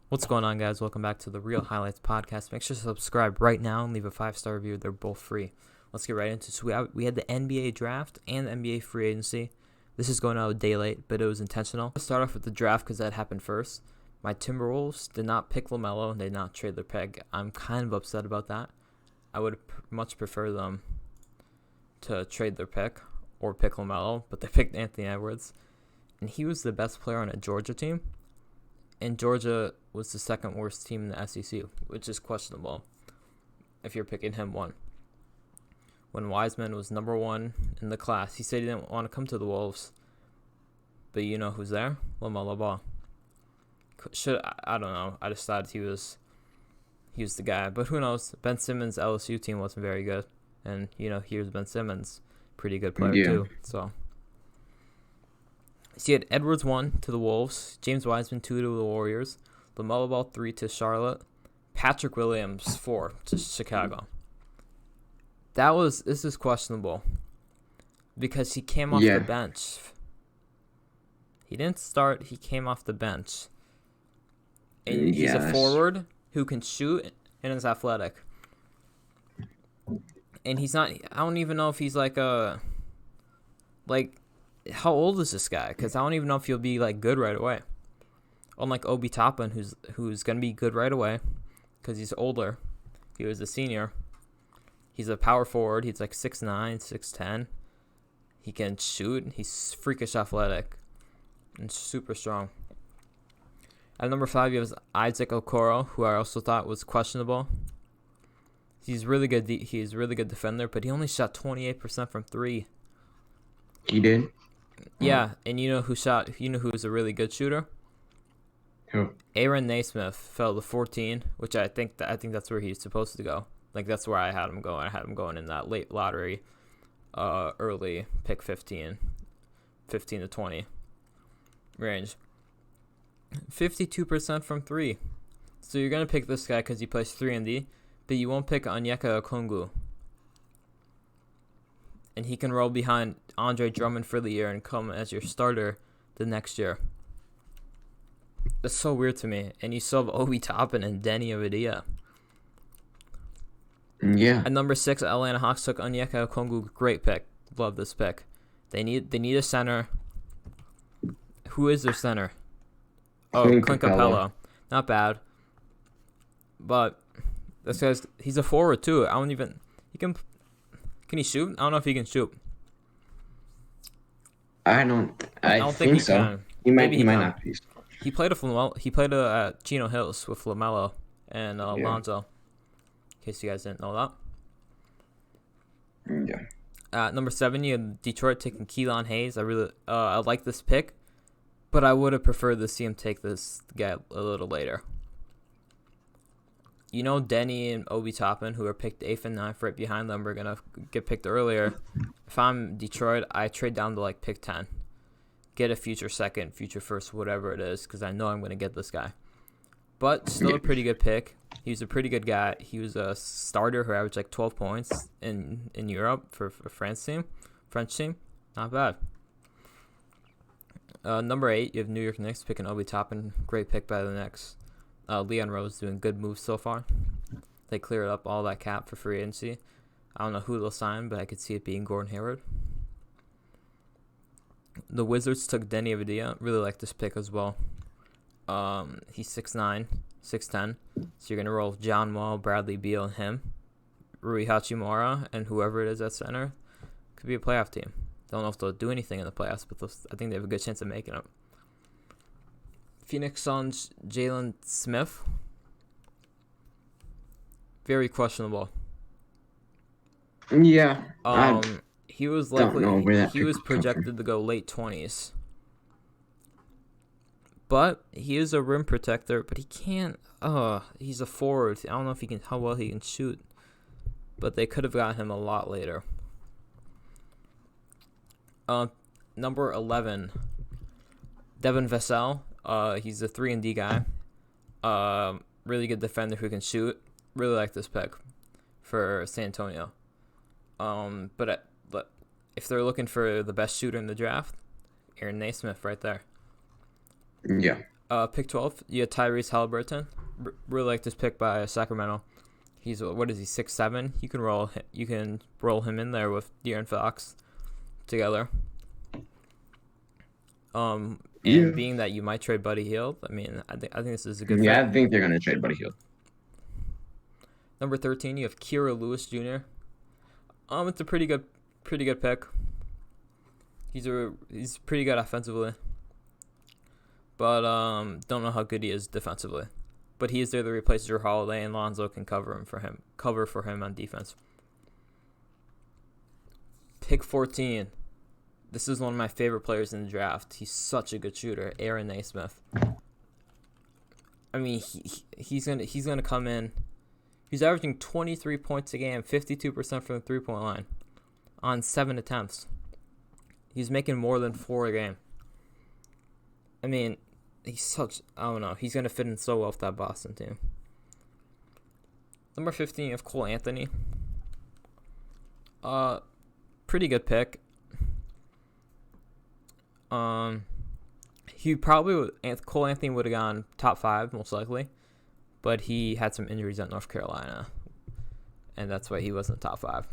What's going on, guys? Welcome back to the Real Highlights podcast. Make sure to subscribe right now and leave a 5-star review. They're both free. Let's get right into it. So we had the NBA draft and the NBA free agency. This is going out a day late, but it was intentional. Let's start off with the draft because that happened first. My Timberwolves did not pick LaMelo and they did not trade their pick. I'm kind of upset about that. I would much prefer them to trade their pick or pick LaMelo, but they picked Anthony Edwards. And he was the best player on a Georgia team. And Georgia was the second worst team in the SEC, which is questionable if you're picking him one. When Wiseman was number one in the class, he said he didn't want to come to the Wolves. But you know who's there? LaMelo Ball. I don't know. I decided he was the guy. But who knows? Ben Simmons' LSU team wasn't very good. And, here's Ben Simmons. Pretty good player, too. So you had Edwards 1 to the Wolves, James Wiseman 2 to the Warriors, LaMelo Ball 3 to Charlotte, Patrick Williams 4 to Chicago. This is questionable because he came off the bench. He didn't start, he came off the bench. And he's a forward who can shoot and is athletic. And he's not, I don't even know if he's how old is this guy? Because I don't even know if he'll be good right away. Unlike Obi Toppin, who's gonna be good right away, because he's older. He was a senior. He's a power forward. He's 6'9", 6'10". He can shoot. He's freakish athletic and super strong. At number 5, you have Isaac Okoro, who I also thought was questionable. He's really good. He's a really good defender, but he only shot 28% from 3. He did. Yeah, and you know who was a really good shooter? Who? Aaron Naismith fell to 14, which I think that's where he's supposed to go. That's where I had him going. I had him going in that late lottery, early pick 15 to 20 range. 52% from 3. So you're gonna pick this guy because he plays 3 and D, but you won't pick Onyeka Okongwu. And he can roll behind Andre Drummond for the year and come as your starter the next year. That's so weird to me. And you still have Obi Toppin and Denny Avdia. Yeah. At number 6, Atlanta Hawks took Onyeka Okongwu. Great pick. Love this pick. They need a center. Who is their center? Oh, Clint Capella. Not bad. But this he's a forward too. Can he shoot? I don't know if he can shoot. I don't think he so. can. He might not be. He played at Chino Hills with LaMelo and Lonzo. In case you guys didn't know that. Yeah. At number 7, you have Detroit taking Keelan Hayes. I like this pick, but I would have preferred to see him take this guy a little later. Denny and Obi Toppin, who are picked 8th and 9th, right behind them, are going to get picked earlier. If I'm Detroit, I trade down to pick 10. Get a future second, future first, whatever it is, because I know I'm going to get this guy. But still a pretty good pick. He was a pretty good guy. He was a starter who averaged 12 points in Europe for a French team. Not bad. Number 8, you have New York Knicks picking Obi Toppin. Great pick by the Knicks. Leon Rose doing good moves so far. They cleared up all that cap for free agency. I don't know who they'll sign, but I could see it being Gordon Hayward. The Wizards took Denny Avdia. Really like this pick as well. He's 6'9", 6'10". So you're going to roll John Wall, Bradley Beal, and him. Rui Hachimura, and whoever it is at center. Could be a playoff team. Don't know if they'll do anything in the playoffs, but I think they have a good chance of making it. Phoenix Suns, Jalen Smith. Very questionable. Yeah. He was projected to go late 20s. But he is a rim protector, but he can't. He's a forward. I don't know how well he can shoot. But they could have got him a lot later. Number 11, Devin Vassell. He's a 3 and D guy. Really good defender who can shoot. Really like this pick for San Antonio. But if they're looking for the best shooter in the draft, Aaron Naismith right there. Yeah. Pick 12, you have Tyrese Halliburton. Really like this pick by Sacramento. He's what is he 6'7"? You can roll him in there with De'Aaron Fox together. And being that you might trade Buddy Hield, I mean, I think this is a good. Yeah, fit. I think they're gonna trade Buddy Hield. Number 13, you have Kira Lewis Jr. It's a pretty good pick. He's pretty good offensively, but don't know how good he is defensively. But he is there to replace Drew Holiday, and Lonzo can cover for him on defense. Pick 14. This is one of my favorite players in the draft. He's such a good shooter, Aaron Nesmith. I mean, he's gonna come in. He's averaging 23 points a game, 52% from the 3-point line, on 7 attempts. He's making more than 4 a game. I mean, I don't know. He's gonna fit in so well with that Boston team. Number 15, you have Cole Anthony. Pretty good pick. Cole Anthony would have gone top 5 most likely, but he had some injuries at North Carolina, and that's why he wasn't top 5.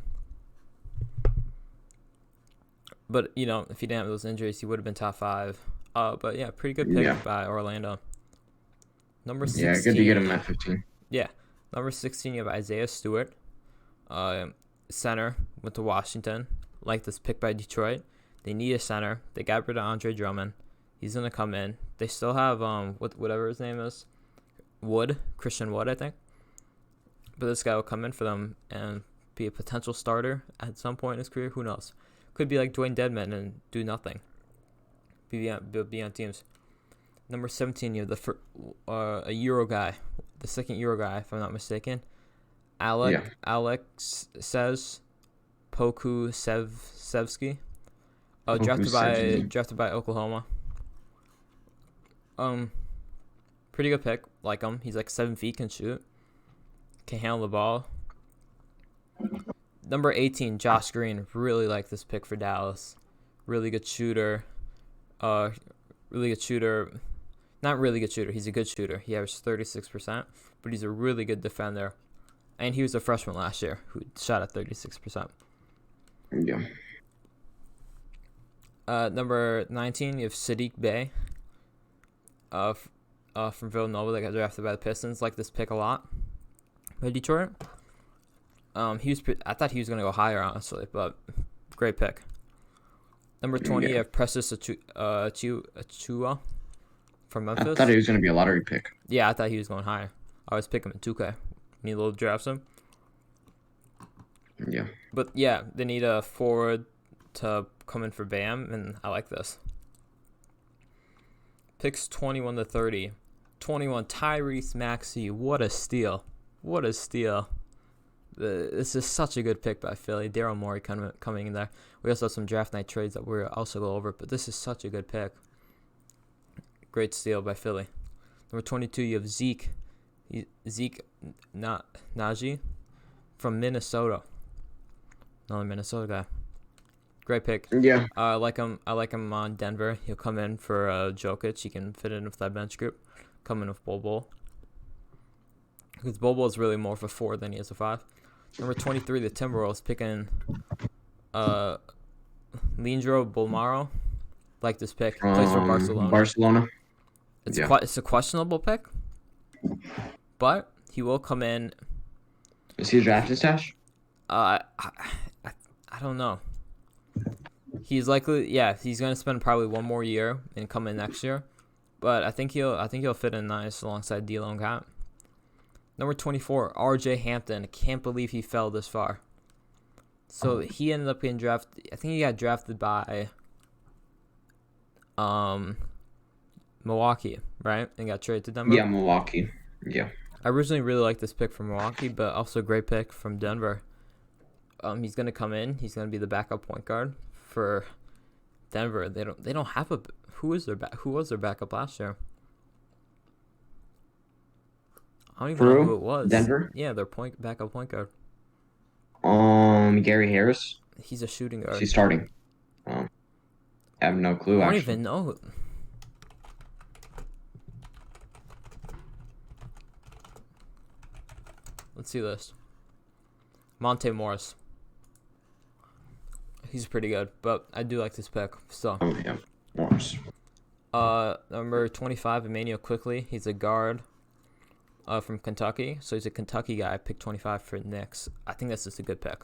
But if he didn't have those injuries, he would have been top 5. But yeah, pretty good pick by Orlando. Number 16. Yeah, good to get him at 15. Yeah, number 16, you have Isaiah Stewart, center, went to Washington. Like this pick by Detroit. They need a center. They got rid of Andre Drummond. He's gonna come in. They still have whatever his name is, Christian Wood, I think. But this guy will come in for them and be a potential starter at some point in his career. Who knows? Could be like Dwayne Dedmon and do nothing. Be on teams. Number 17, you have a Euro guy, the second Euro guy, if I'm not mistaken. Alex says Pokusevski. Drafted by Oklahoma. Pretty good pick. Like him. He's like 7 feet, can shoot, can handle the ball. Number 18, Josh Green. Really like this pick for Dallas. Really good shooter. Really good shooter. Not really good shooter. He's a good shooter. He averaged 36%, but he's a really good defender. And he was a freshman last year who shot at 36%. Yeah. Number 19, you have Sadiq Bey. From Villanova that got drafted by the Pistons. Like this pick a lot by Detroit. I thought he was gonna go higher, honestly, but great pick. Number 20, you have Precious Achiuwa from Memphis. I thought he was gonna be a lottery pick. Yeah, I thought he was going higher. I always pick him in 2K. Need a little drafts him. Yeah. But yeah, they need a forward to come in for Bam, and I like this. Picks 21 to 30. 21, Tyrese Maxey. What a steal. What a steal. This is such a good pick by Philly. Daryl Morey coming in there. We also have some draft night trades that we'll also go over, but this is such a good pick. Great steal by Philly. Number 22, you have Zeke Naji from Minnesota. Another Minnesota guy. Great pick. Yeah. I like him on Denver. He'll come in for Jokic. He can fit in with that bench group. Come in with Bol. Because Bol is really more of a 4 than he is a 5. Number 23, the Timberwolves picking Leandro Bolmaro. Like this pick. Plays for Barcelona. It's a questionable pick, but he will come in. Is he a drafted stash? I don't know. He's likely, he's gonna spend probably one more year and come in next year, but I think he'll fit in nice alongside D'Lo and Cat. Number 24, R.J. Hampton. I can't believe he fell this far. So he ended up getting drafted. I think he got drafted by Milwaukee, right? And got traded to Denver. Yeah, Milwaukee. Yeah. I originally really liked this pick from Milwaukee, but also a great pick from Denver. He's gonna come in. He's gonna be the backup point guard for Denver. They don't have who was their backup last year? I don't even know who it was. Denver? Yeah, their backup point guard. Gary Harris. He's a shooting guard. He's starting. I have no clue. I don't even know. Let's see this. Monte Morris. He's pretty good, but I do like this pick. So, Oh yeah, Morris. number 25, Emmanuel Quickly. He's a guard. From Kentucky, so he's a Kentucky guy. I picked 25 for Knicks. I think that's just a good pick.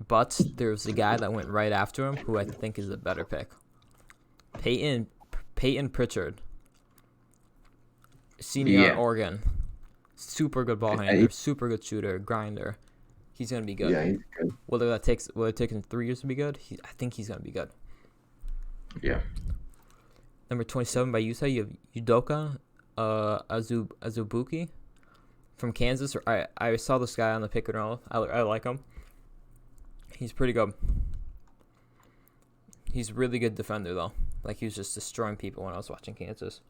But there's a guy that went right after him who I think is a better pick. Peyton Pritchard, senior at Oregon. Super good ball handler, super good shooter, grinder. He's gonna be good. Yeah, he's good. Whether it take him 3 years to be good, I think he's gonna be good. Yeah. Number 27 by Utah, you have Udoka Azubuike from Kansas. I saw this guy on the pick and roll. I like him. He's pretty good. He's a really good defender though. Like he was just destroying people when I was watching Kansas.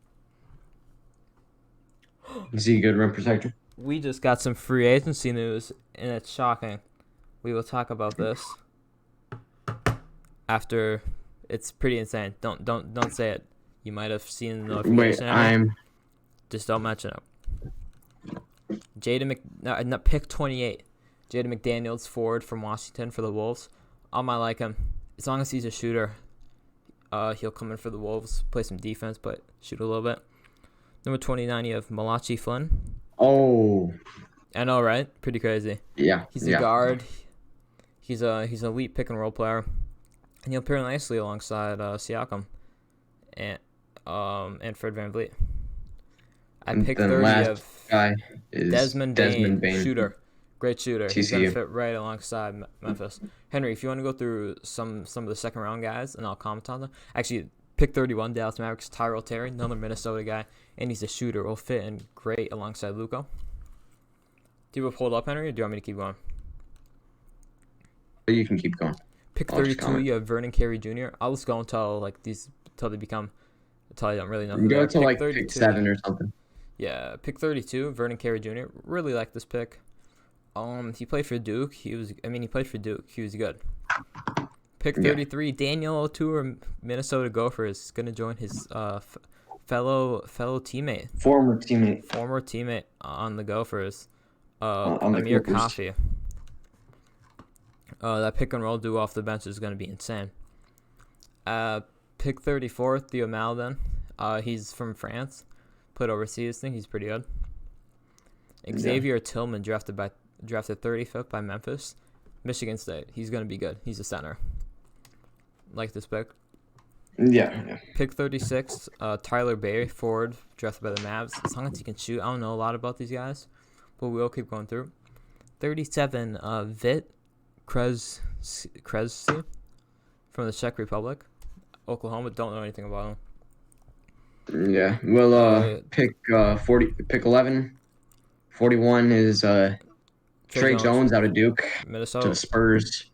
Is he a good rim protector? We just got some free agency news and it's shocking. We will talk about this after. It's pretty insane. Don't say it. You might have seen the notification. Wait, Just don't mention it. Pick 28. Jaden McDaniels, forward from Washington for the Wolves. I like him. As long as he's a shooter, he'll come in for the Wolves, play some defense, but shoot a little bit. Number 29, you have Malachi Flynn. Oh. I know, right? Pretty crazy. Yeah. He's a guard. He's an elite pick and roll player, and he'll pair nicely alongside Siakam and Fred VanVleet. I picked 30 of guy is Desmond Bane, Bane, shooter. Great shooter. TCU. He's going to fit right alongside Memphis. Henry, if you want to go through some of the second round guys, and I'll comment on them. Actually, pick 31, Dallas Mavericks, Tyrell Terry, another Minnesota guy, and he's a shooter. Will fit in great alongside Luka. Do you have a hold up, Henry, or do you want me to keep going? You can keep going. Pick 32, you have Vernon Carey Jr. I'll just go until I don't really know. You go to like 32. pick 7 or something. Yeah, pick 32, Vernon Carey Jr. Really like this pick. He played for Duke. He played for Duke. He was good. Pick 33, Daniel O'Toole, Minnesota Gophers, going to join his fellow teammate. Former teammate On the Gophers. on the Amir Clippers. Coffey. That pick and roll duo off the bench is going to be insane. Pick 34, Theo Maledon. He's from France. Played overseas. I think he's pretty good. Xavier Tillman, drafted 35th by Memphis. Michigan State. He's going to be good. He's a center. Like this pick. Yeah. Pick 36, Tyler Berry, forward, drafted by the Mavs. As long as he can shoot. I don't know a lot about these guys, but we'll keep going through. 37, Vit Krejci from the Czech Republic. Oklahoma, don't know anything about him. Yeah. Well, pick 11. 41 is Trey Jones out of Duke Minnesota. to the Spurs.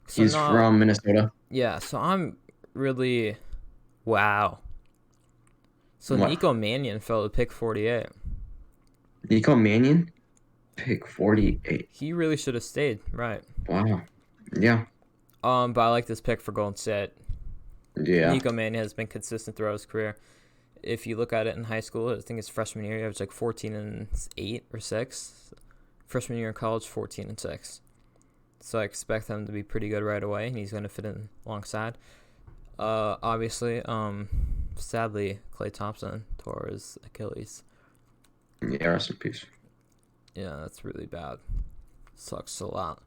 So He's from Minnesota. Yeah, so I'm really wow. So What? Nico Mannion fell to pick 48. Nico Mannion, pick 48. He really should have stayed, right? Wow. Yeah. But I like this pick for Golden State. Yeah. Nico Mannion has been consistent throughout his career. If you look at it in high school, I think his freshman year, he averaged like 14 and 8 or 6. Freshman year in college, 14 and 6. So I expect him to be pretty good right away, and he's going to fit in alongside. Obviously, sadly, Klay Thompson tore his Achilles. Yeah, rest in peace. Yeah, that's really bad. Sucks a lot.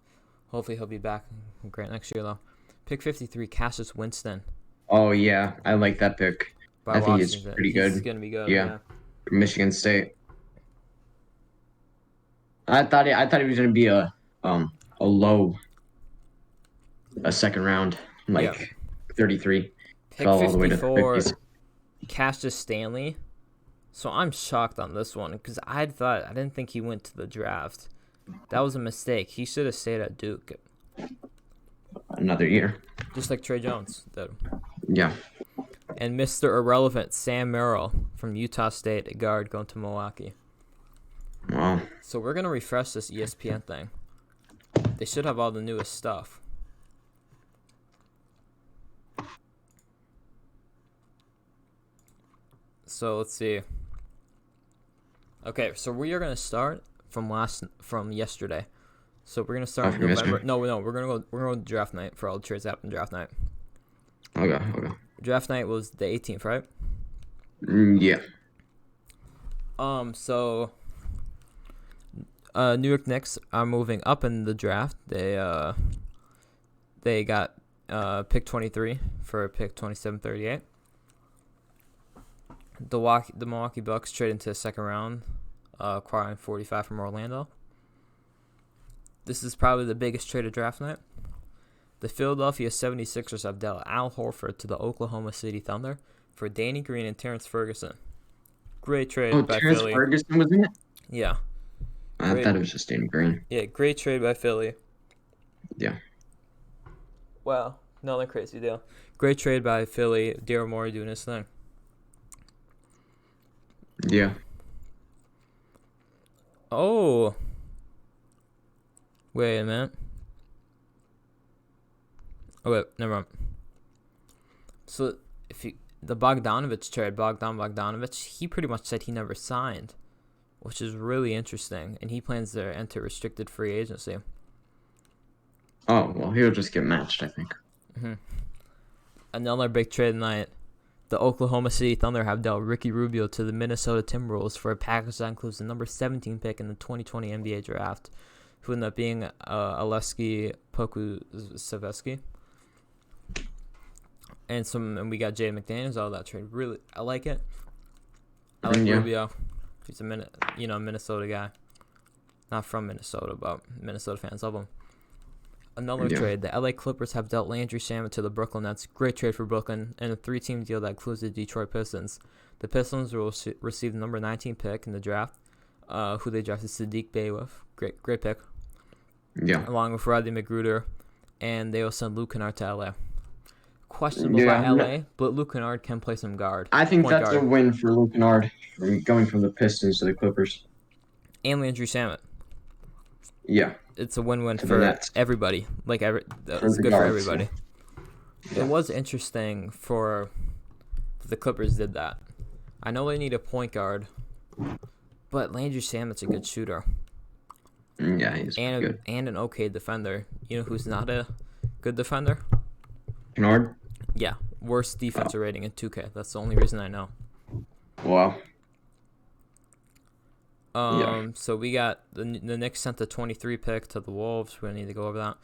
Hopefully he'll be back great next year, though. Pick 53, Cassius Winston. Oh, yeah. I like that pick. By I think it's Washington. pretty good. He's going to be good. Yeah. Michigan State. I thought he was going to be a second round, like 33. Pick Fell all the way to 54, 50s. Cassius Stanley. So I'm shocked on this one because I didn't think he went to the draft. That was a mistake. He should have stayed at Duke. Another year. Just like Trey Jones did. Yeah. And Mr. Irrelevant, Sam Merrill from Utah State, a guard going to Milwaukee. Wow. So we're going to refresh this ESPN thing. They should have all the newest stuff. So let's see. Okay, so we are going to start from yesterday. So we're gonna start in from November. yesterday? No, we're gonna go to draft night for all the trades that happened draft night. Okay. Draft night was the 18th, right? Yeah. So New York Knicks are moving up in the draft. They got pick 23 for pick 2738. The Milwaukee Bucks trade into the second round, acquiring 45 from Orlando. This is probably the biggest trade of draft night. The Philadelphia 76ers have dealt Al Horford to the Oklahoma City Thunder for Danny Green and Terrence Ferguson. Great trade by Terrence Philly. Ferguson was in it? Yeah. I thought it was just Danny Green. Yeah, great trade by Philly. Yeah. Wow, another crazy deal. Great trade by Philly. Daryl Morey doing his thing. Yeah. Oh. Wait a minute. Oh, wait, never mind. So, the Bogdanovich trade, Bogdanovich, he pretty much said he never signed, which is really interesting, and he plans to enter restricted free agency. Oh, well, he'll just get matched, I think. Mm-hmm. Another big trade tonight. The Oklahoma City Thunder have dealt Ricky Rubio to the Minnesota Timberwolves for a package that includes the number 17 pick in the 2020 NBA draft, who ended up being Aleksej Pokusevski. And we got Jay McDaniels out of that trade. Really, I like it. I like Rubio. He's a Minnesota guy. Not from Minnesota, but Minnesota fans love him. Another trade. The LA Clippers have dealt Landry Shamet to the Brooklyn Nets. Great trade for Brooklyn, and a 3-team deal that includes the Detroit Pistons. The Pistons will receive the number 19 pick in the draft, who they drafted Sadiq Bey with. Great pick. Yeah. Along with Rodney McGruder, and they will send Luke Kennard to LA. Questionable by LA, but Luke Kennard can play some guard. I think that's a win for Luke Kennard, going from the Pistons to the Clippers. And Landry Shamet. Yeah. It's a win-win for everybody. It's good for everybody. Yeah. It was interesting for the Clippers did that. I know they need a point guard, but Landry Shamet's a good shooter. Yeah, he's good. And an okay defender. You know who's not a good defender? Kennard? Yeah, worst defensive rating in 2K. That's the only reason I know. Wow. So we got the Knicks sent the 23 pick to the Wolves. We don't need to go over that.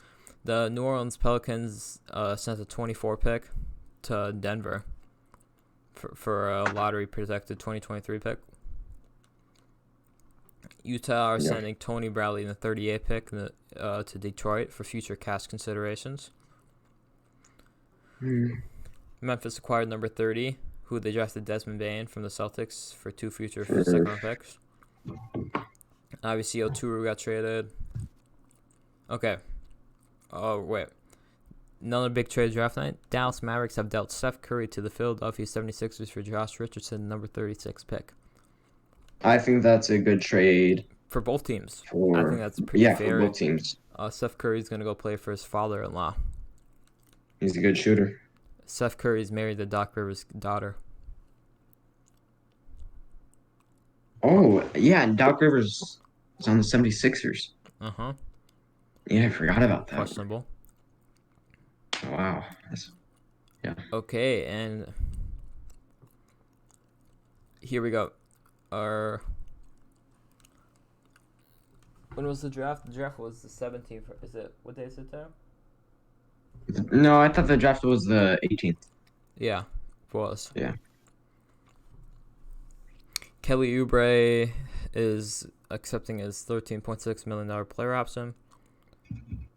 The New Orleans Pelicans sent the 24 pick to Denver for a lottery protected 2023 pick. Utah are sending Tony Bradley in the 38 pick to Detroit for future cash considerations. Memphis acquired number 30, who they drafted Desmond Bane from the Celtics for 2 future second-round picks. Obviously, Oturu got traded. Okay. Oh, wait. Another big trade draft night. Dallas Mavericks have dealt Steph Curry to the Philadelphia 76ers for Josh Richardson, number 36 pick. I think that's a good trade. For both teams. I think that's pretty fair. For both teams. Steph Curry's going to go play for his father-in-law. He's a good shooter. Steph Curry's married to Doc Rivers' daughter. Oh, yeah, and Doc Rivers is on the 76ers. Uh-huh. Yeah, I forgot about that. Questionable. Wow. Okay, and here we go. When was the draft? The draft was the 17th. What day is it there? No, I thought the draft was the 18th. Yeah, it was. Yeah. Kelly Oubre is accepting his $13.6 million player option.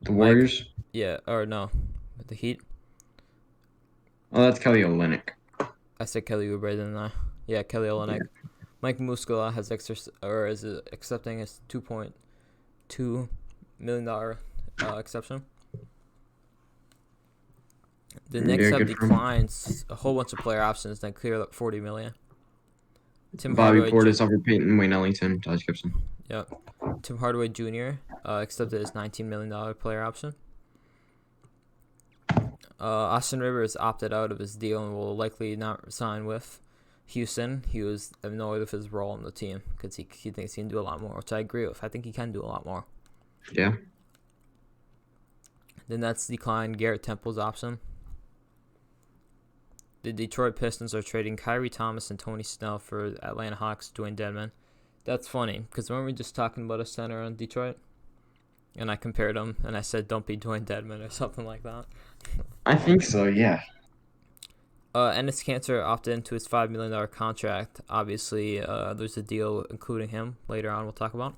The Warriors? The Heat. Oh, that's Kelly Olynyk. I said Kelly Oubre, didn't I? Yeah, Kelly Olynyk. Yeah. Mike Muscala is accepting his $2.2 million exception. The Knicks have declined a whole bunch of player options that cleared up $40 million. Bobby Portis over Peyton, Wayne Ellington, Taj Gibson. Yep. Tim Hardaway Jr. Accepted his $19 million player option. Austin Rivers opted out of his deal and will likely not sign with Houston, he was annoyed with his role in the team because he thinks he can do a lot more, which I agree with. I think he can do a lot more. Yeah. The Nets declined Garrett Temple's option. The Detroit Pistons are trading Kyrie Thomas and Tony Snell for Atlanta Hawks' Dwayne Dedmon. That's funny because when we were just talking about a center on Detroit, and I compared him, and I said, don't be Dwayne Dedmon or something like that. I think so, yeah. Enes Kanter opted into his $5 million contract. Obviously, there's a deal including him later on we'll talk about.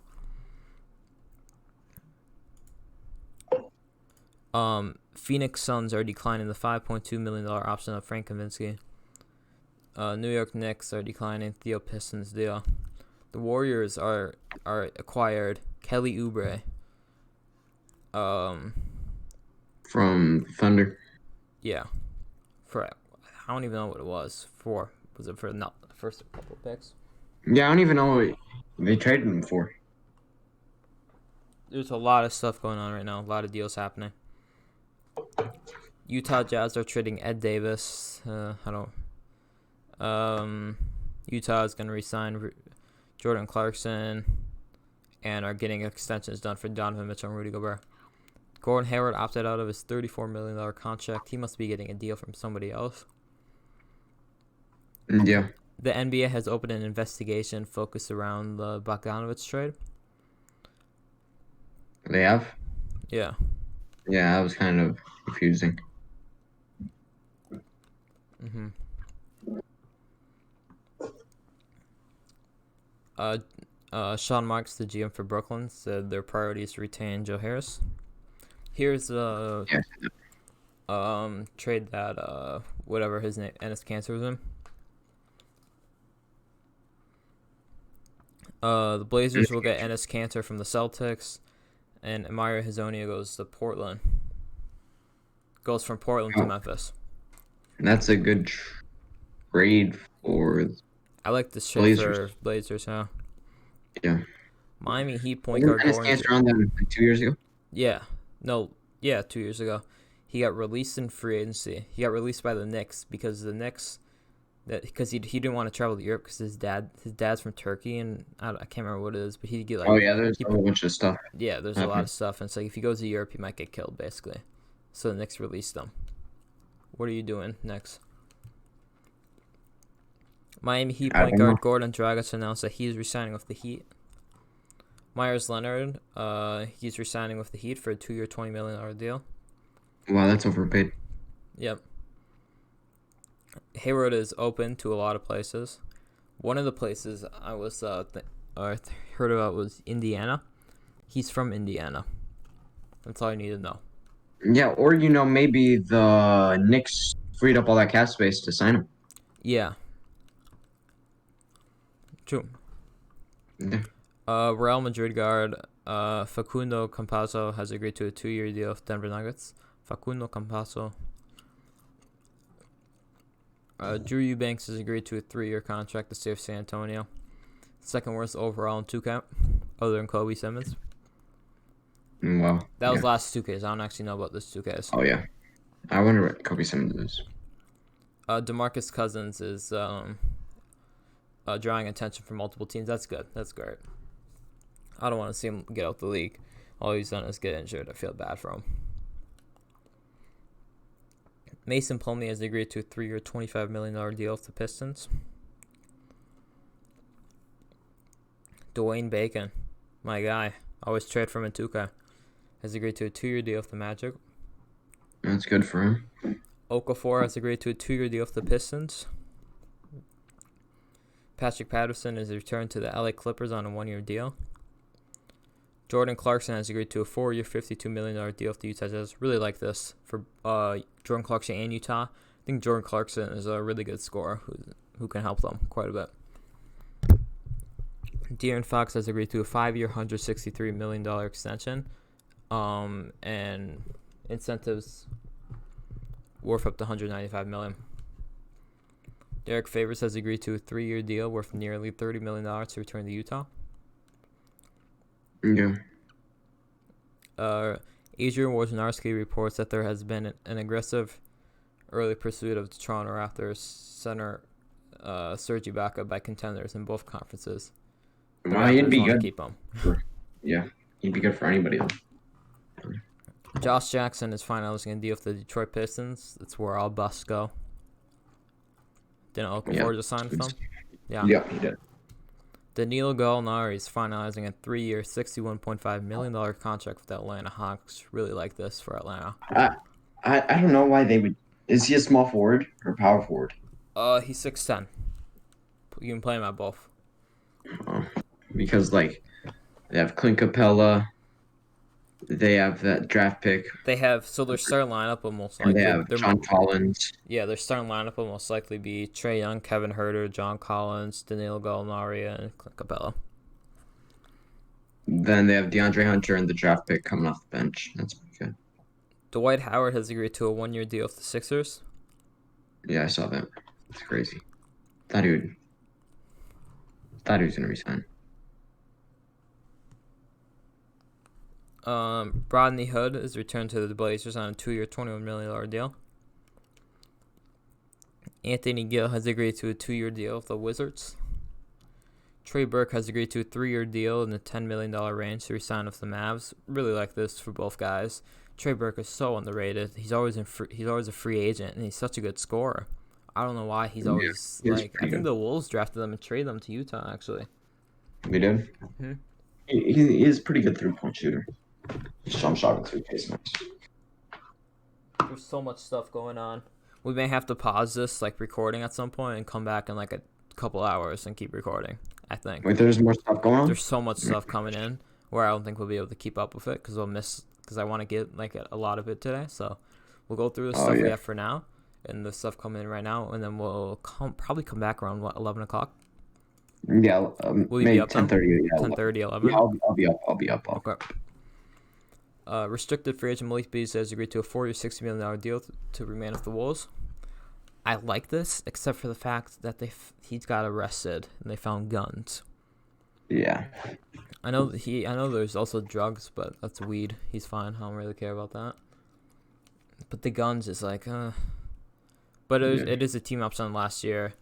Phoenix Suns are declining the $5.2 million option of Frank Kaminsky. New York Knicks are declining Theo Pistons deal. The Warriors are acquired Kelly Oubre. From Thunder. Yeah. For I don't even know what it was for. Was it for not the first couple of picks? Yeah, I don't even know what they traded him for. There's a lot of stuff going on right now. A lot of deals happening. Utah Jazz are trading Ed Davis. Utah is going to re-sign Jordan Clarkson and are getting extensions done for Donovan Mitchell and Rudy Gobert. Gordon Hayward opted out of his $34 million contract. He must be getting a deal from somebody else. Yeah. The NBA has opened an investigation focused around the Bogdanovic trade. They have? Yeah. Yeah, that was kind of confusing. Sean Marks, the GM for Brooklyn, said their priority is to retain Joe Harris. Here's the trade that whatever his name, Enes Kanter was in. The Blazers will get Enes Kanter from the Celtics, and Amaya Hazonia goes to Portland. Goes from Portland to Memphis. That's a good trade for. I like this trade for Blazers, huh? Yeah. Miami Heat point guard Enes Kanter on them like 2 years ago. Yeah. 2 years ago. He got released in free agency. He got released by the Knicks because the Knicks, because he didn't want to travel to Europe because his dad's from Turkey, and I can't remember what it is, but he'd get like. Oh yeah, there's a whole bunch of stuff. Yeah, there's a lot of stuff, and it's like if he goes to Europe, he might get killed basically. So the Knicks released him. What are you doing next? Miami Heat point guard Gordon Dragic announced that he is resigning with the Heat. Myers Leonard, he's resigning with the Heat for a 2-year, $20 million deal. Wow, that's overpaid. Yep. Hayward is open to a lot of places. One of the places I was heard about was Indiana. He's from Indiana. That's all you need to know. Yeah, or maybe the Knicks freed up all that cap space to sign him. Yeah. True. Yeah. Real Madrid guard Facundo Campazzo has agreed to a 2-year deal with Denver Nuggets. Facundo Campazzo. Drew Eubanks has agreed to a 3-year contract to stay with San Antonio. Second worst overall in 2K, other than Kobe Simmons. Wow. That was last 2Ks. I don't actually know about this 2Ks. Oh, yeah. I wonder what Kobe Simmons is. DeMarcus Cousins is drawing attention from multiple teams. That's good. That's great. I don't want to see him get out the league. All he's done is get injured. I feel bad for him. Mason Plumlee has agreed to a 3-year, $25 million deal with the Pistons. Dwayne Bacon, my guy, always trade from in 2K, has agreed to a 2-year deal with the Magic. That's good for him. Okafor has agreed to a 2-year deal with the Pistons. Patrick Patterson has returned to the LA Clippers on a 1-year deal. Jordan Clarkson has agreed to a 4-year, $52 million deal with the Utah Jazz. Really like this for Jordan Clarkson and Utah. I think Jordan Clarkson is a really good scorer who can help them quite a bit. De'Aaron Fox has agreed to a 5-year, $163 million extension, and incentives worth up to $195 million. Derek Favors has agreed to a 3-year deal worth nearly $30 million to return to Utah. Yeah. Adrian Wojnarowski reports that there has been an aggressive early pursuit of the Toronto Raptors center Serge Ibaka by contenders in both conferences. The Well, he'd Raptors be want to good. keep him. Yeah, he'd be good for anybody though. Josh Jackson is finalizing a deal with the Detroit Pistons. That's where all busts go. Didn't Okafor just sign with them? Yeah. Yeah, he did. Danilo Gallinari is finalizing a 3-year, $61.5 million contract with the Atlanta Hawks. Really like this for Atlanta. I don't know why they would. Is he a small forward or power forward? He's 6'10". You can play him at both. Because like they have Clint Capella, they have that draft pick. They have their starting lineup will most And likely they have John Collins. Yeah, their starting lineup will most likely be Trae Young, Kevin Huerter, John Collins, Danilo Gallinari, and Clint Capella. Then they have DeAndre Hunter and the draft pick coming off the bench. That's pretty good. Dwight Howard has agreed to a 1-year deal with the Sixers. Yeah, I saw that. It's crazy. Thought he was gonna resign. Rodney Hood is returned to the Blazers on a 2-year, $21 million deal. Anthony Gill has agreed to a 2-year deal with the Wizards. Trey Burke has agreed to a 3-year deal in the $10 million range to resign with the Mavs. Really like this for both guys. Trey Burke is so underrated. He's always a free agent, and he's such a good scorer. I don't know why he's always I think the Wolves drafted them and traded them to Utah actually. We did. Mm-hmm. He is a pretty good 3-point shooter. Jump shot with 3 face max. There's so much stuff going on. We may have to pause this recording at some point and come back in a couple hours and keep recording. I think. Wait, there's more stuff going on? There's so much stuff coming in where I don't think we'll be able to keep up with it because I want to get a lot of it today. So we'll go through the stuff we have for now and the stuff coming in right now, and then we'll probably come back around 11 o'clock. Yeah, will you maybe be up 10:30. Yeah, 10:30, 11. Yeah, I'll be up. Okay. Restricted free agent Malik Beasley has agreed to a 4-year, $60 million deal to remain with the Wolves. I like this, except for the fact that he's got arrested and they found guns. Yeah. I know there's also drugs, but that's weed. He's fine. I don't really care about that. But the guns is But it is a team option last year.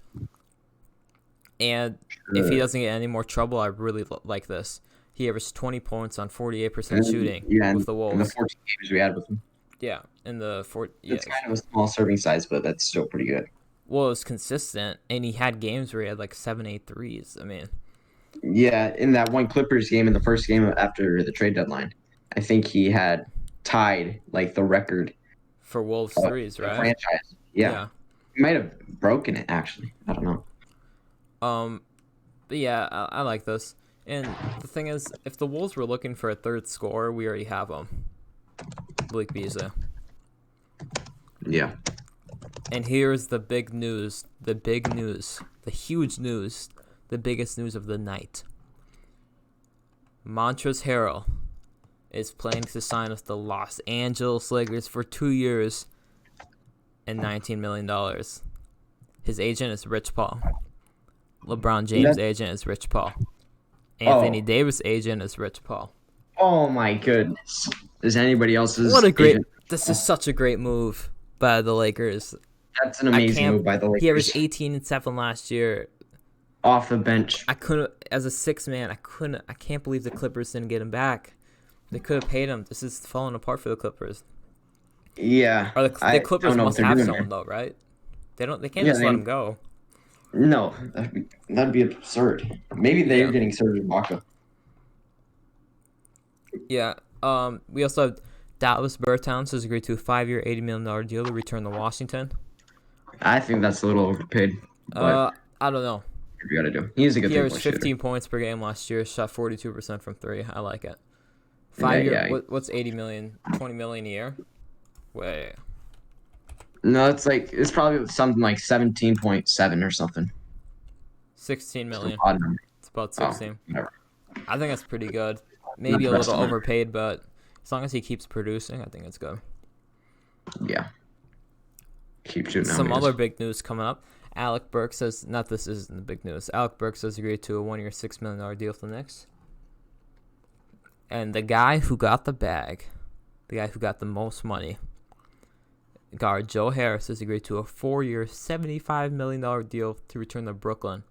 And if he doesn't get any more trouble, I really like this. He averaged 20 points on 48% shooting with the Wolves. In the 14 games we had with him. Yeah, in the It's kind of a small serving size, but that's still pretty good. Well, it was consistent, and he had games where he had 7-8 threes. I mean, yeah, in that one Clippers game, in the first game after the trade deadline, I think he had tied the record for Wolves threes, right? Franchise. Yeah. He might have broken it actually. I don't know. But yeah, I like this. And the thing is, if the Wolves were looking for a third scorer, we already have him. Malik Beasley. Yeah. And here's the big news, the huge news, the biggest news of the night. Montrezl Harrell is planning to sign with the Los Angeles Lakers for 2 years and $19 million. His agent is Rich Paul. LeBron James' agent is Rich Paul. Anthony Davis' agent is Rich Paul. Oh my goodness. Is anybody else's This is such a great move by the Lakers. That's an amazing move by the Lakers. He averaged 18 and 7 last year. Off the bench. I couldn't, as a 6 man, I can't believe the Clippers didn't get him back. They could have paid him. This is falling apart for the Clippers. Yeah. Or the Clippers must have someone though, right? They can't just let him go. No, that'd be absurd. Maybe they're getting Serge Ibaka. Yeah. We also have Dallas Bertans has agreed to a 5-year, $80 million deal to return to Washington. I think that's a little overpaid. I don't know. You gotta do. He's a good. He averaged 15 points per game last year. Shot 42% from 3. I like it. 5 year. What's 80 million? 20 million a year? Wait. No, it's probably something like 17.7 or something. 16 million. It's about 16. Whatever. I think that's pretty good. Maybe a little overpaid, but as long as he keeps producing, I think it's good. Yeah. Keep shooting. Some other big news coming up. Alec Burks says, this isn't the big news. Alec Burks has agreed to a 1-year, $6 million deal with the Knicks. And the guy who got the bag, the guy who got the most money, guard Joe Harris has agreed to a 4-year, $75 million deal to return to Brooklyn.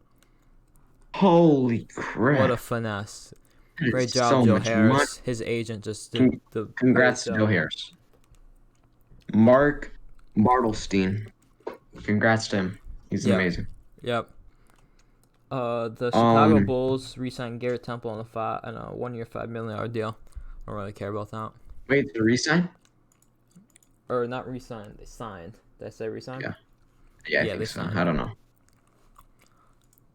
Holy crap. What a finesse. Great job, so Joe much Harris. money. His agent just did the Congrats to great Joe job. Harris. Mark Bartelstein. Congrats to him. He's amazing. Yep. The Chicago Bulls re-signed Garrett Temple on a 1-year, $5 million deal. I don't really care about that. Wait, the re-sign? Or not re-signed, they signed. Did I say re-signed? Yeah, I think so. I don't know.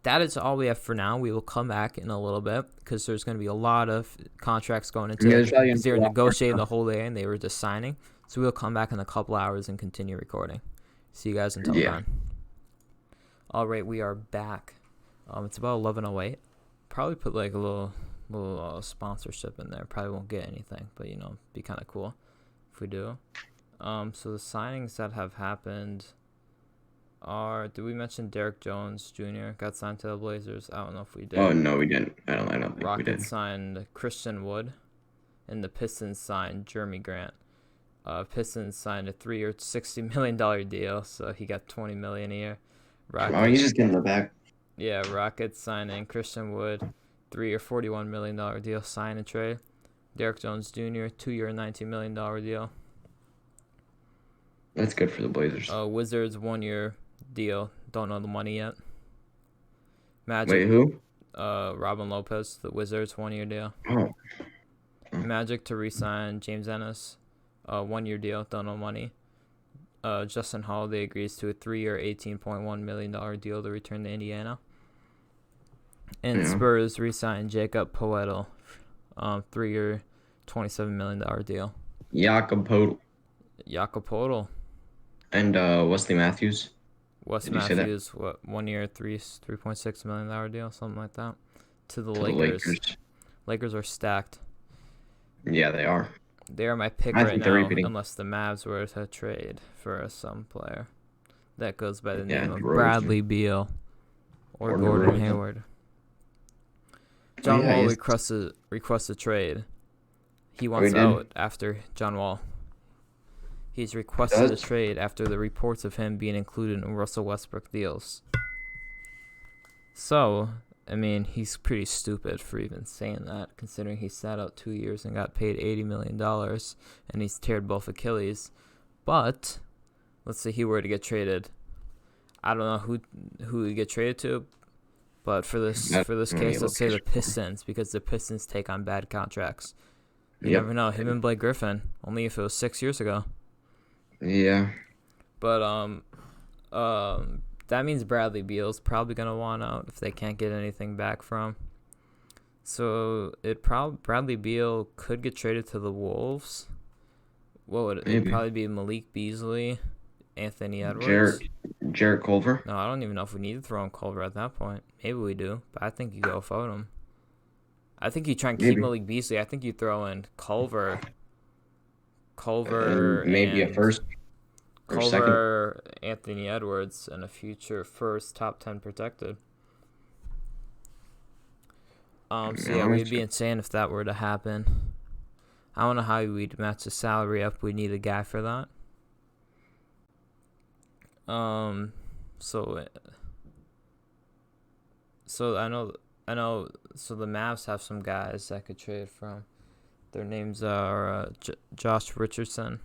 That is all we have for now. We will come back in a little bit because there's going to be a lot of contracts going into it. Because they were negotiating the whole day and they were just signing. So we'll come back in a couple hours and continue recording. See you guys until then. All right, we are back. It's about 11:08. Probably put like a little sponsorship in there. Probably won't get anything, but be kind of cool if we do. So the signings that have happened are, did we mention Derek Jones Jr. got signed to the Blazers? I don't know if we did. Oh, no, we didn't. I don't think Rockets we did. signed Christian Wood, and the Pistons signed Jeremy Grant. Pistons signed a 3-year, $60 million deal, so he got $20 million a year. He's just getting the back. Yeah, Rockets signing Christian Wood, 3-year, $41 million deal, sign and trade. Derek Jones Jr., 2-year, $19 million deal. That's good for the Blazers. Wizards 1-year deal. Don't know the money yet. Magic. Wait, who? Robin Lopez, the Wizards 1-year deal. Oh. Magic to re-sign James Ennis, 1-year deal. Don't know money. Justin Holiday agrees to a 3-year, $18.1 million deal to return to Indiana. And Spurs re-signed Jacob Poeltl, 3-year, $27 million deal. Jakob Poeltl. And Wesley Matthews. Wesley Matthews, what, 1-year, $3.6 million deal, something like that, to the Lakers. Lakers are stacked. Yeah, they are. They are my pick right now, unless the Mavs were to trade for some player that goes by the name of Bradley Beal or Gordon Hayward. John Wall requests a trade. He wants out after John Wall. He's requested a trade after the reports of him being included in Russell Westbrook deals. So, I mean, he's pretty stupid for even saying that, considering he sat out 2 years and got paid $80 million, and he's teared both Achilles. But let's say he were to get traded. I don't know who he'd get traded to, but for this case, let's say the Pistons, because the Pistons take on bad contracts. You never know. Him and Blake Griffin, only if it was 6 years ago. Yeah. But that means Bradley Beal's probably gonna want out if they can't get anything back from. So Bradley Beal could get traded to the Wolves. What would it? It'd probably be Malik Beasley, Anthony Edwards, Jarrett Culver. No, I don't even know if we need to throw in Culver at that point. Maybe we do, but I think you go without him. I think you try and keep Malik Beasley. I think you throw in Culver, maybe a first or Culver, Anthony Edwards, and a future first top 10 protected. We'd be insane if that were to happen. I don't know how we'd match the salary up. We need a guy for that. So I know. So the Mavs have some guys that could trade from. Their names are Josh Richardson.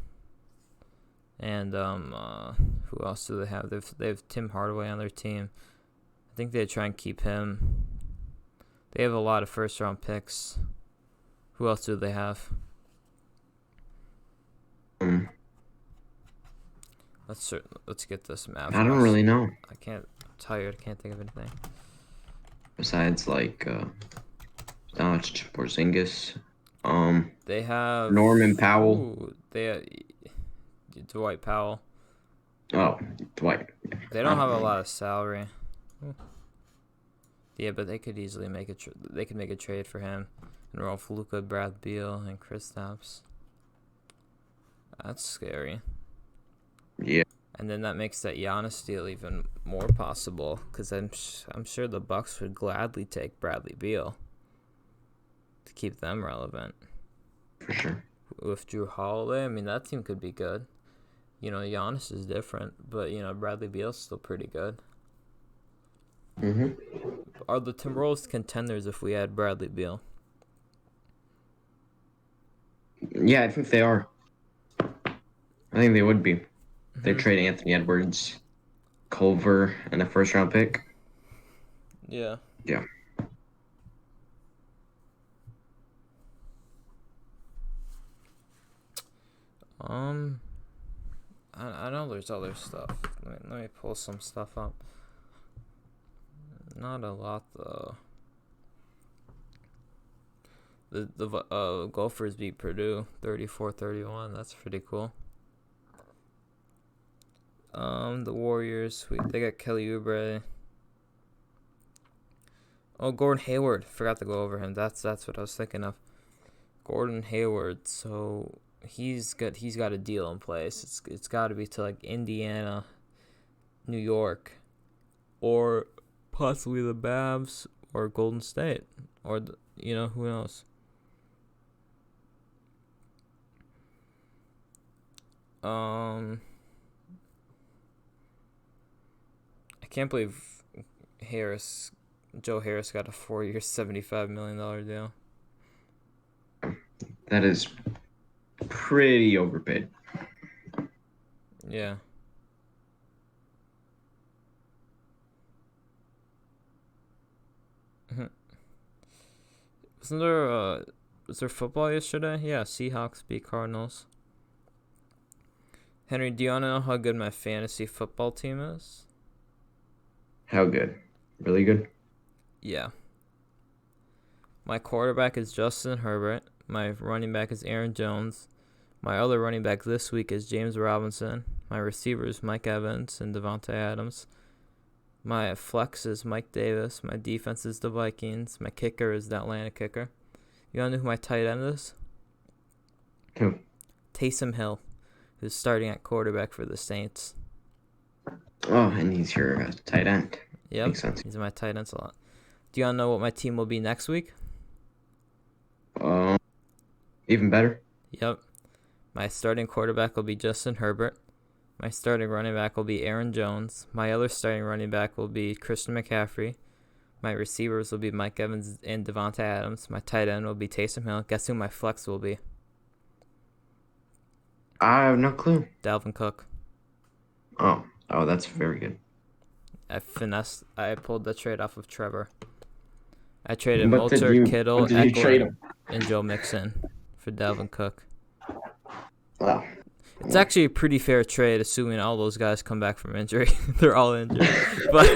And who else do they have? They have Tim Hardaway on their team. I think they try and keep him. They have a lot of first round picks. Who else do they have? Let's get this map. I don't really know. I'm tired. I can't think of anything. Besides Porzingis. They have Norman Powell. Ooh, they have Dwight Powell. Oh, Dwight. They don't have a lot of salary. Yeah, but they could easily make they could make a trade for him and roll for Luka, Brad Beal, and Kristaps. That's scary. Yeah. And then that makes that Giannis deal even more possible, because I'm sure the Bucks would gladly take Bradley Beal to keep them relevant. For sure. With Drew Holiday, I mean, that team could be good. Giannis is different, but Bradley Beal's still pretty good. Mm-hmm. Are the Timberwolves contenders if we add Bradley Beal? Yeah, I think they are. I think they would be. They trade Anthony Edwards, Culver, and a first-round pick. Yeah. Yeah. I know there's other stuff. Let me pull some stuff up. Not a lot though. The Gophers beat Purdue 34-31. That's pretty cool. The Warriors, they got Kelly Oubre. Oh, Gordon Hayward. Forgot to go over him. That's what I was thinking of. Gordon Hayward. So he's got a deal in place. It's got to be to like Indiana, New York, or possibly the Babs or Golden State, or who knows. I can't believe Joe Harris got a 4-year, $75 million deal. That is pretty overpaid. Yeah. Was there football yesterday? Yeah, Seahawks beat Cardinals. Henry, do you want to know how good my fantasy football team is? How good? Really good? Yeah. My quarterback is Justin Herbert. My running back is Aaron Jones. My other running back this week is James Robinson. My receivers, Mike Evans and Devontae Adams. My flex is Mike Davis. My defense is the Vikings. My kicker is the Atlanta kicker. You want to know who my tight end is? Who? Taysom Hill, who's starting at quarterback for the Saints. Oh, and he's your tight end. Yep, makes sense. He's my tight ends a lot. Do you want to know what my team will be next week? Even better. Yep. My starting quarterback will be Justin Herbert. My starting running back will be Aaron Jones. My other starting running back will be Christian McCaffrey. My receivers will be Mike Evans and Devontae Adams. My tight end will be Taysom Hill. Guess who my flex will be? I have no clue. Dalvin Cook. Oh, that's very good. I pulled the trade off of Trevor. I traded Mozart, Kittle, Eckler, and Joe Mixon for Dalvin Cook. Wow. It's actually a pretty fair trade, assuming all those guys come back from injury. They're all injured, but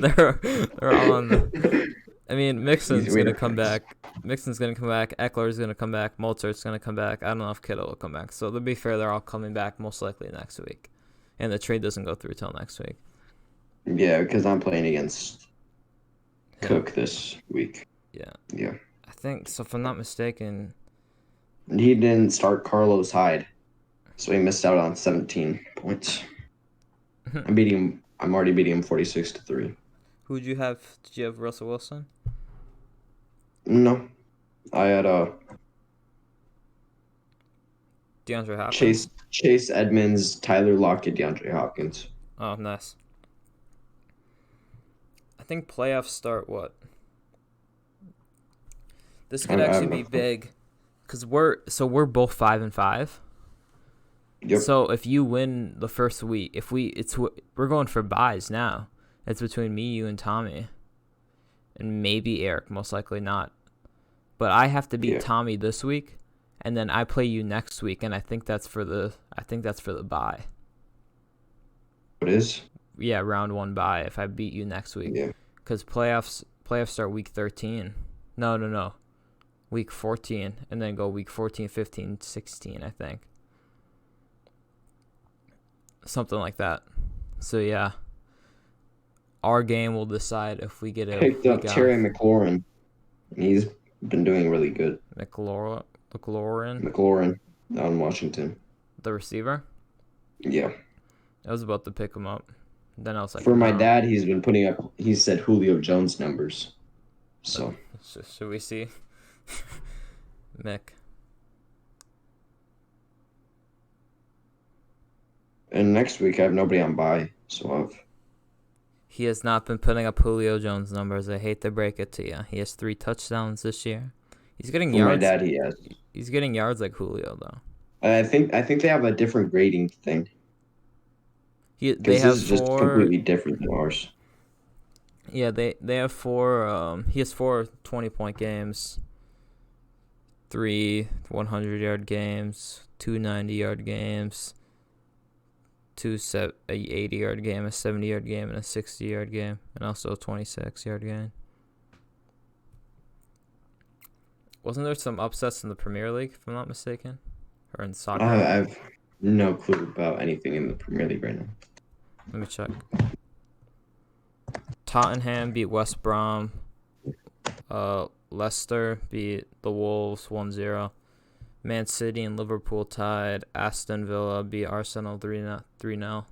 they're all on the. I mean, Mixon's gonna come back. Eckler's gonna come back. Mozart's gonna come back. I don't know if Kittle will come back. So to be fair, they're all coming back most likely next week, and the trade doesn't go through till next week. Yeah, because I'm playing against Cook this week. Yeah. Yeah. I think so. If I'm not mistaken, he didn't start Carlos Hyde, so he missed out on 17 points. I'm already beating him 46-3. Who'd you have? Did you have Russell Wilson? No, I had DeAndre Hopkins. Chase Edmonds, Tyler Lockett, DeAndre Hopkins. Oh, nice. I think playoffs start what? This could actually be big, because we're both 5-5. Yep. So if you win the first week, we're going for buys now. It's between me, you, and Tommy, and maybe Eric. Most likely not. But I have to beat Tommy this week, and then I play you next week, and I think that's for the bye. What is? Yeah, round 1 bye if I beat you next week. Yeah. Because playoffs start week 13. No. Week 14, and then go week 14, 15, 16, I think. Something like that. So, yeah. Our game will decide if we get a picked up Terry McLaurin. He's been doing really good. McLaurin on Washington. The receiver? Yeah. I was about to pick him up. Then I was like, for my dad, he's been putting up, he said Julio Jones numbers. So. Should we see? Mick. And next week I have nobody on bye, so I've He has not been putting up Julio Jones numbers. I hate to break it to you. He has 3 touchdowns this year. He's getting for my yards. dad he has. He's getting yards like Julio though. I think they have a different grading thing They because this have is just 4. completely different than ours. Yeah, they have 4. He has 4 20-point games, 3 100-yard games, 2 90-yard games, 2 80-yard game, a 70-yard game, and a 60-yard game, and also a 26-yard game. Wasn't there some upsets in the Premier League, if I'm not mistaken, or in soccer? I've no clue about anything in the Premier League right now. Let me check. Tottenham beat West Brom. Leicester beat the Wolves 1-0. Man City and Liverpool tied. Aston Villa beat Arsenal 3-0.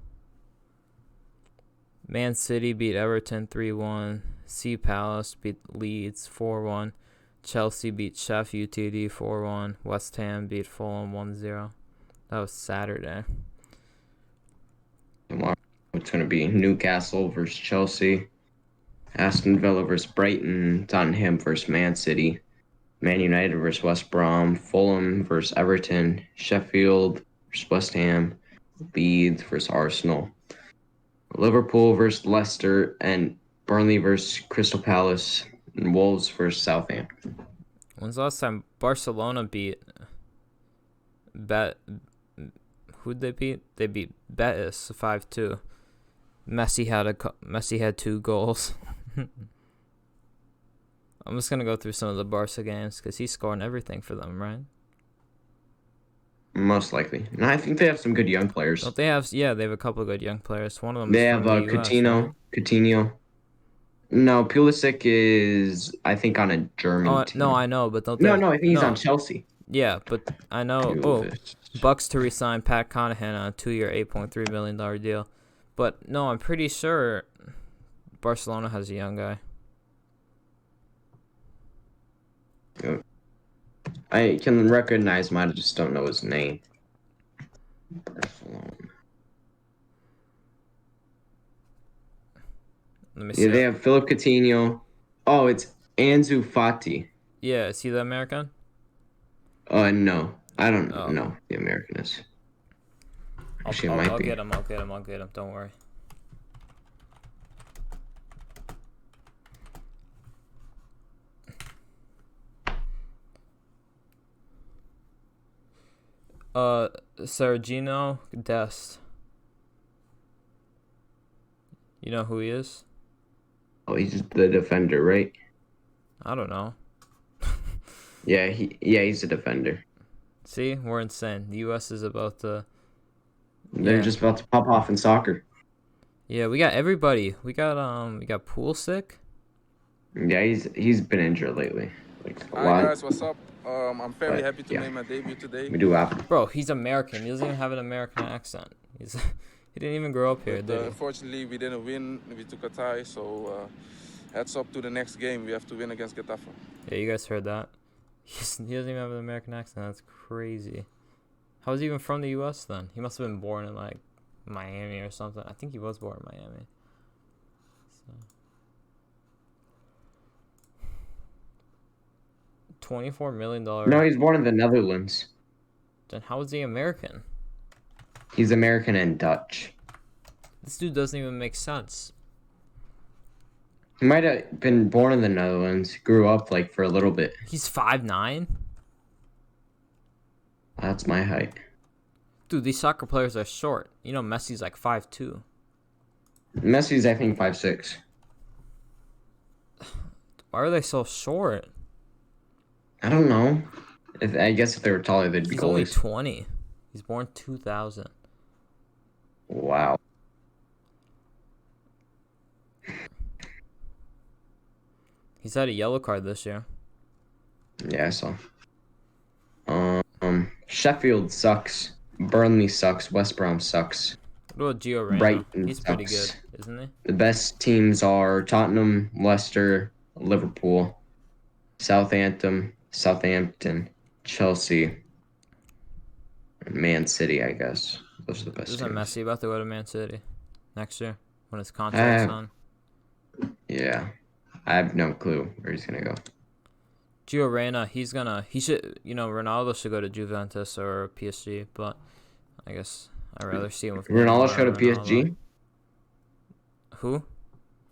Man City beat Everton 3-1. Sea Palace beat Leeds 4-1. Chelsea beat Sheffield United 4-1. West Ham beat Fulham 1-0. That was Saturday. Tomorrow it's going to be Newcastle versus Chelsea, Aston Villa versus Brighton, Tottenham versus Man City, Man United versus West Brom, Fulham versus Everton, Sheffield versus West Ham, Leeds versus Arsenal, Liverpool versus Leicester, and Burnley versus Crystal Palace, and Wolves versus Southampton. When's the last time Barcelona beat who'd they beat? They beat Betis 5-2. Messi had 2 goals. I'm just gonna go through some of the Barca games because he's scoring everything for them, right? Most likely. No, I think they have some good young players. Don't they have? Yeah, they have a couple of good young players. One of them They is have from the US, right? Coutinho. No, Pulisic is, I think, on a German team. No, I know, but don't they? No, I think he's on Chelsea. Yeah, but I know. Bucks to re-sign Pat Connaughton on a 2-year, $8.3 million deal. But no, I'm pretty sure Barcelona has a young guy. I can recognize him, I just don't know his name. Barcelona. Let me see. Yeah, they have Philip Coutinho. Oh, it's Ansu Fati. Yeah, is he the American? No. I don't know the American is. Actually, it might I'll be. get him. Don't worry. Sergino Dest. You know who he is? Oh, he's the defender, right? I don't know. He's a defender. See, we're insane. The U.S. is about to. They're just about to pop off in soccer. Yeah, we got everybody. We got Pulisic. Yeah, he's been injured lately. Like a Hi lot. guys, what's up? I'm very happy to make my debut today. We do happen. Bro, he's American. He doesn't even have an American accent. He didn't even grow up here, did he? Unfortunately, we didn't win. We took a tie, so heads up to the next game. We have to win against Getafe. Yeah, you guys heard that. He doesn't even have an American accent. That's crazy. How was he even from the U.S. then? He must have been born in like Miami or something. I think he was born in Miami. So. $24 million. No, he's born in the Netherlands. Then how is he American? He's American and Dutch. This dude doesn't even make sense. He might have been born in the Netherlands, grew up like for a little bit. He's 5'9". That's my height. Dude, these soccer players are short. You know, Messi's like 5'2". Messi's, I think, 5'6". Why are they so short? I don't know. I guess if they were taller, they'd be He's only goalies. 20. He's born 2000. Wow. He's had a yellow card this year. Yeah, I saw. Sheffield sucks. Burnley sucks. West Brom sucks. What about Gio Reyna? Brighton He's pretty sucks. good, isn't he? The best teams are Tottenham, Leicester, Liverpool, Southampton, Chelsea, and Man City, I guess. Those are the best Isn't teams. Messi about to go to Man City next year when his contract's on? Yeah, I have no clue where he's gonna go. Gio Reyna, he should, Ronaldo should go to Juventus or PSG, but I guess I'd rather see him with Ronaldo Neymar should or go to PSG. Ronaldo. Who?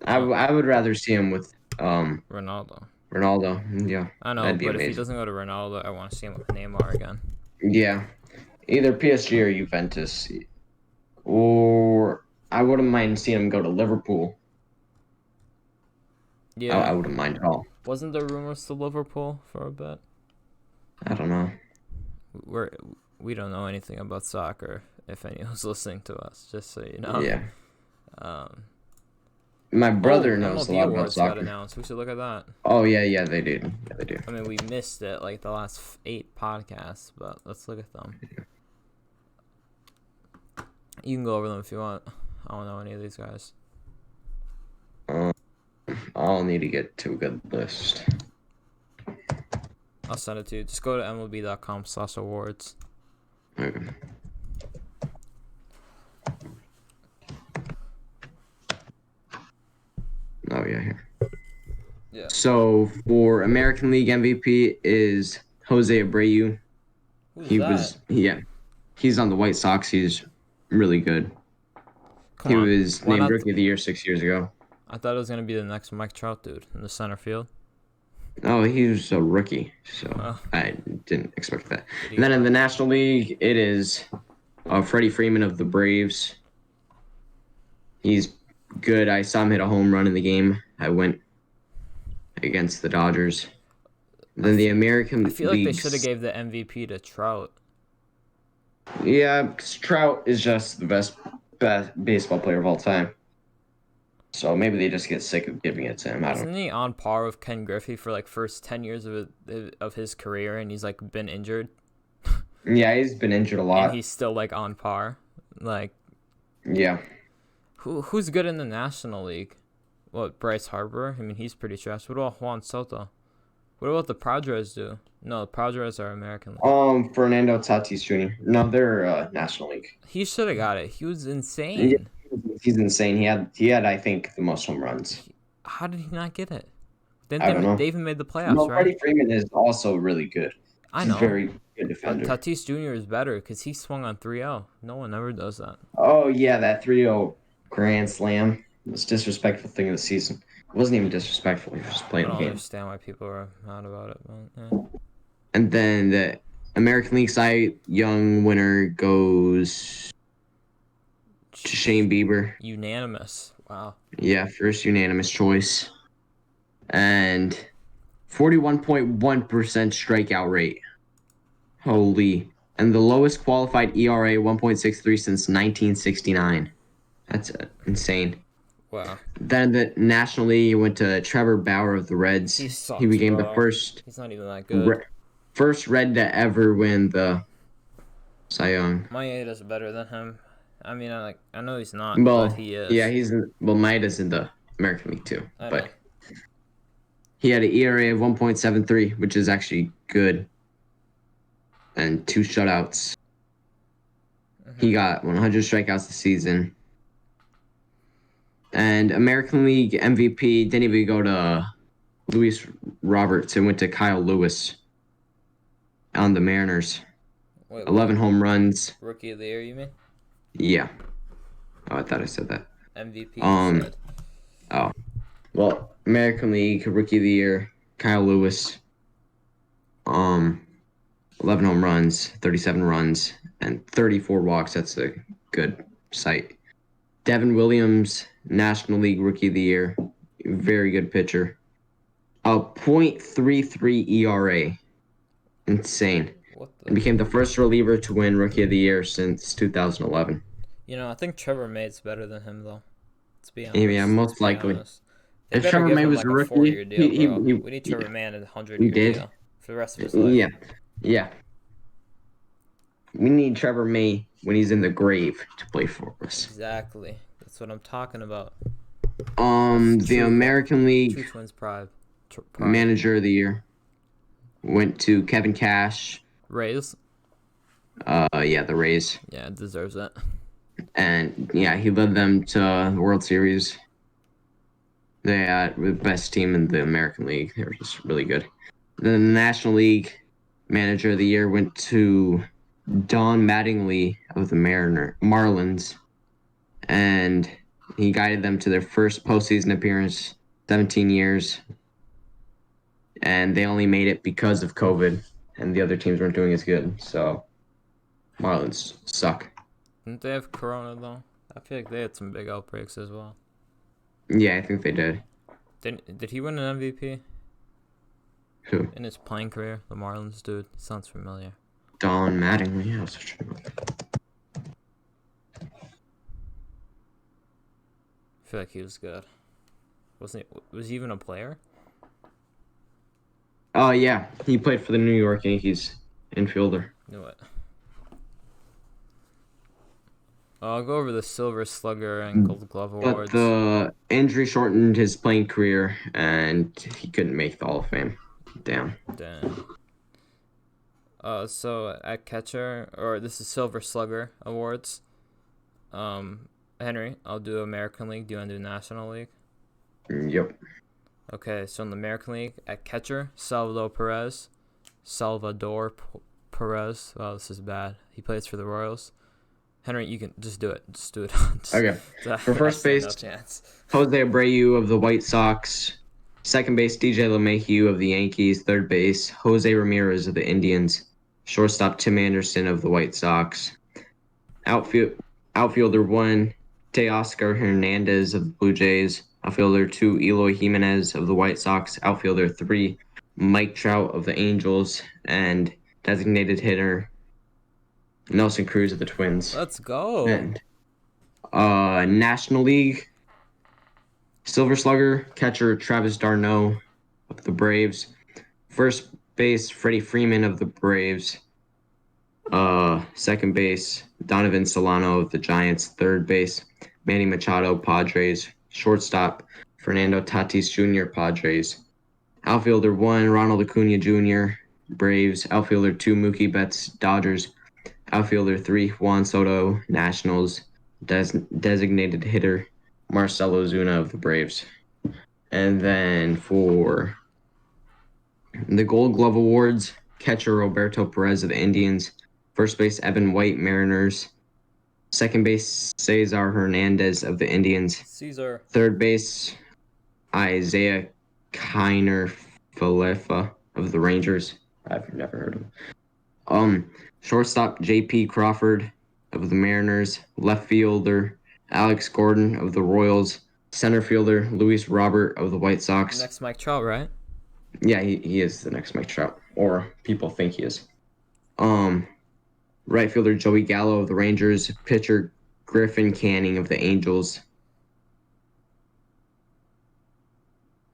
I would rather see him with Ronaldo. Ronaldo. Yeah, I know, that'd be but if he amazing. doesn't go to Ronaldo, I want to see him with Neymar again. Yeah, either PSG or Juventus, or I wouldn't mind seeing him go to Liverpool. Yeah. I wouldn't mind at all. Wasn't there rumors to Liverpool for a bit? I don't know. We don't know anything about soccer. If anyone's listening to us, just so you know. Yeah. My brother MLB knows a lot about Awards got soccer. announced. We should look at that. Oh yeah, they did. Yeah, they do. I mean, we missed it like the last 8 podcasts, but let's look at them. You can go over them if you want. I don't know any of these guys. I'll need to get to a good list. I'll send it to you. Just go to MLB.com/awards. Okay. Oh yeah, here. Yeah. So for American League MVP is Jose Abreu. Who's that? He's on the White Sox. He's really good. Come He on. was Why named not- Rookie of the Year 6 years ago. I thought it was gonna be the next Mike Trout dude in the center field. Oh, he was a rookie, so Oh. I didn't expect that. Did he And then go- in the National League, it is Freddie Freeman of the Braves. He's good. I saw him hit a home run in the game. I went against the Dodgers. Then the American I feel like they League's- should have gave the MVP to Trout. Yeah, because Trout is just the best baseball player of all time. So maybe they just get sick of giving it to him. I don't know. Isn't he on par with Ken Griffey for like first 10 years of his career, and he's like been injured, Yeah, he's been injured a lot. and he's still like on par? Like, Yeah. who's good in the National League? What, Bryce Harper? I mean, he's pretty trash. What about Juan Soto? What about the Padres do? No, the Padres are American League. Fernando Tatis Jr. No, they're National League. He should have got it. He was insane. Yeah. He's insane. He had I think the most home runs. How did he not get it? I don't know. They even made the playoffs, No, right? Freddie Freeman is also really good. I He's know. a very good But defender. Tatis Jr. is better because he swung on 3-0. No one ever does that. Oh yeah, that 3-0 grand slam. Most disrespectful thing of the season. It wasn't even disrespectful. He was just I playing the don't game. understand why people are mad about it. But, yeah. And then the American League Cy Young winner goes to Shane Bieber. Unanimous. Wow. Yeah, first unanimous choice. And 41.1% strikeout rate. Holy. And the lowest qualified ERA, 1.63 since 1969. That's insane. Wow. Then the National League went to Trevor Bauer of the Reds. He sucks, He became bro. the first He's not even that good. first Red to ever win the Cy Young. Maeda's better than him. I mean, I know he's not, Well, but he is. yeah, Maeda's in the American League too, I know. but he had an ERA of 1.73, which is actually good, and 2 shutouts. He got 100 strikeouts this season. And American League MVP didn't even go to Luis Roberts. It went to Kyle Lewis on the Mariners. Wait, 11 home runs. Rookie of the year, you mean? Yeah. Oh, I thought I said that. MVP. Um, you said. Oh. Well, American League Rookie of the Year, Kyle Lewis. 11 home runs, 37 runs, and 34 walks. That's a good sight. Devin Williams, National League Rookie of the Year. Very good pitcher. A .33 ERA. Insane. What And the? became the first reliever to win Rookie of the Year since 2011. I think Trevor May's better than him, though. Let's be honest. Yeah, most Let's be likely. honest. They If better Trevor give May him, was like, a a rookie, 4-year deal, he- bro. he- We need Trevor May in a 100-year He did. deal for the rest of his life. Yeah. Yeah. We need Trevor May when he's in the grave to play for us. Exactly. That's what I'm talking about. The True. American Two League Twins pride. Manager of the Year went to Kevin Cash. Rays. Yeah, the Rays. Yeah, it deserves it. And yeah, he led them to the World Series. They had the best team in the American League. They were just really good. The National League Manager of the Year went to Don Mattingly of the Marlins, and he guided them to their first postseason appearance, 17 years, and they only made it because of COVID, and the other teams weren't doing as good. So Marlins suck. Didn't they have Corona though? I feel like they had some big outbreaks as well. Yeah, I think they did. Did he win an MVP Who? in his playing career? The Marlins dude sounds familiar. Don Mattingly. Yeah, I feel like he was good. Wasn't he? Was he even a player? Oh yeah, he played for the New York Yankees, infielder. Knew it. I'll go over the Silver Slugger and Gold Glove awards. But the injury shortened his playing career, and he couldn't make the Hall of Fame. Damn. Damn. So at catcher, or this is Silver Slugger awards. Henry, I'll do American League. Do you want to do National League? Yep. Okay, so in the American League, at catcher, Salvador Perez. Wow, this is bad. He plays for the Royals. Henry, you can just do it. Just do it. Okay. For first base, no chance. Jose Abreu of the White Sox. Second base, DJ LeMahieu of the Yankees. Third base, Jose Ramirez of the Indians. Shortstop, Tim Anderson of the White Sox. Outfielder 1, Teoscar Hernandez of the Blue Jays. Outfielder 2, Eloy Jimenez of the White Sox. Outfielder 3, Mike Trout of the Angels. And designated hitter, Nelson Cruz of the Twins. Let's go. And National League, Silver Slugger, catcher Travis d'Arnaud of the Braves. First base, Freddie Freeman of the Braves. Second base, Donovan Solano of the Giants. Third base, Manny Machado, Padres. Shortstop, Fernando Tatis Jr., Padres. Outfielder 1, Ronald Acuna Jr., Braves. Outfielder 2, Mookie Betts, Dodgers. Outfielder 3, Juan Soto, Nationals. Designated hitter, Marcell Ozuna of the Braves. And then for the Gold Glove Awards, catcher Roberto Perez of the Indians. First base, Evan White, Mariners. Second base, Cesar Hernandez of the Indians. Caesar. Third base, Isaiah Kiner Falefa of the Rangers. I've never heard of him. Shortstop, J.P. Crawford of the Mariners. Left fielder, Alex Gordon of the Royals. Center fielder, Luis Robert of the White Sox. Next Mike Trout, right? Yeah, he is the next Mike Trout, or people think he is. Right fielder, Joey Gallo of the Rangers. Pitcher, Griffin Canning of the Angels.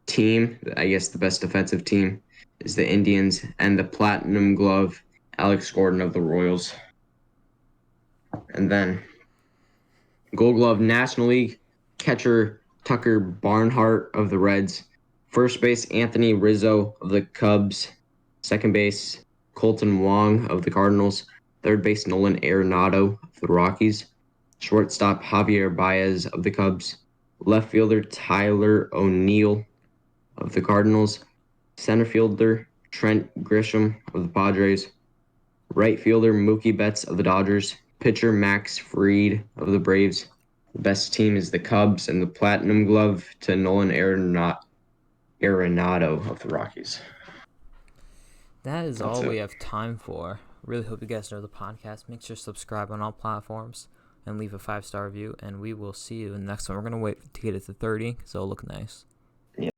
Team, I guess the best defensive team, is the Indians. And the Platinum Glove, Alex Gordon of the Royals. And then Gold Glove National League, catcher Tucker Barnhart of the Reds. First base, Anthony Rizzo of the Cubs. Second base, Colton Wong of the Cardinals. Third base, Nolan Arenado of the Rockies. Shortstop, Javier Baez of the Cubs. Left fielder, Tyler O'Neill of the Cardinals. Center fielder, Trent Grisham of the Padres. Right fielder, Mookie Betts of the Dodgers. Pitcher, Max Fried of the Braves. The best team is the Cubs, and the Platinum Glove to Nolan Arenado of the Rockies. That is That's all it. we have time for. Really hope you guys know the podcast. Make sure to subscribe on all platforms and leave a 5-star review, and we will see you in the next one. We're going to wait to get it to 30 because it'll look nice.